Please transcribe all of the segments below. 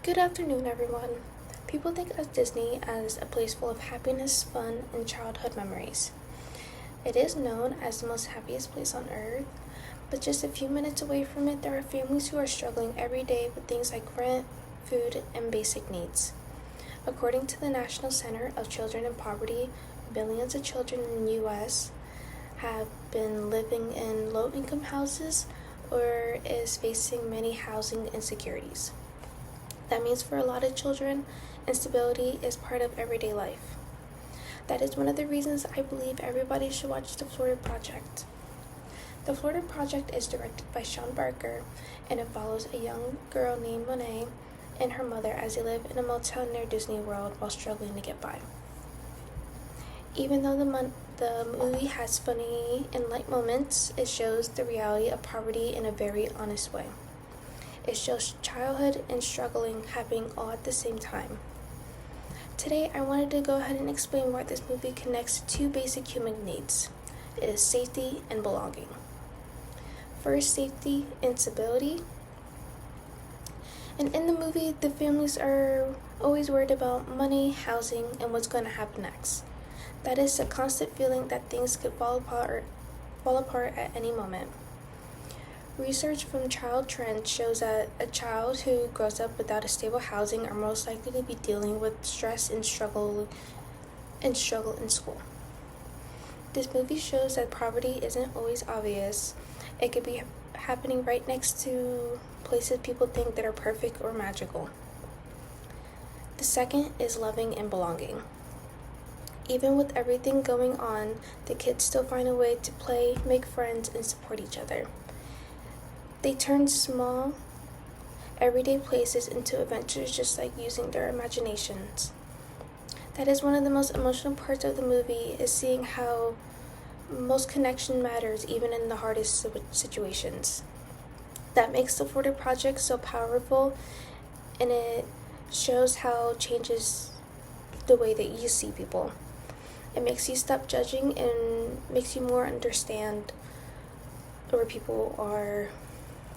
Good afternoon, everyone. People think of Disney as a place full of happiness, fun, and childhood memories. It is known as the most happiest place on earth, but just a few minutes away from it, there are families who are struggling every day with things like rent, food, and basic needs. According to the National Center of Children in Poverty, millions of children in the U.S. have been living in low-income houses or is facing many housing insecurities. That means for a lot of children, instability is part of everyday life. That is one of the reasons I believe everybody should watch The Florida Project. The Florida Project is directed by Sean Barker, and it follows a young girl named Monet and her mother as they live in a motel near Disney World while struggling to get by. Even though the movie has funny and light moments, it shows the reality of poverty in a very honest way. It shows childhood and struggling happening all at the same time. Today, I wanted to go ahead and explain why this movie connects to two basic human needs. It is safety and belonging. First, safety and stability. And in the movie, the families are always worried about money, housing, and what's going to happen next. That is a constant feeling that things could fall apart at any moment. Research from Child Trends shows that a child who grows up without a stable housing are most likely to be dealing with stress and struggle in school. This movie shows that poverty isn't always obvious. It could be happening right next to places people think that are perfect or magical. The second is loving and belonging. Even with everything going on, the kids still find a way to play, make friends, and support each other. They turn small, everyday places into adventures just like using their imaginations. That is one of the most emotional parts of the movie, is seeing how most connection matters even in the hardest situations. That makes the Florida Project so powerful, and it shows how it changes the way that you see people. It makes you stop judging and makes you more understand where people are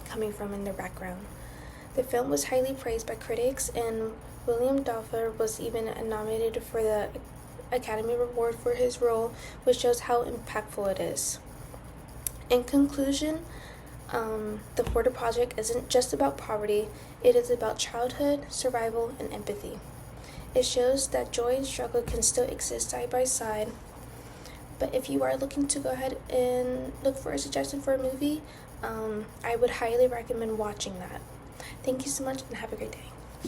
coming from in their background. The film was highly praised by critics, and William Dafoe was even nominated for the Academy Award for his role, which shows how impactful it is. In conclusion, the Florida Project isn't just about poverty, it is about childhood, survival, and empathy. It shows that joy and struggle can still exist side by side. But if you are looking to go ahead and look for a suggestion for a movie, I would highly recommend watching that. Thank you so much and have a great day.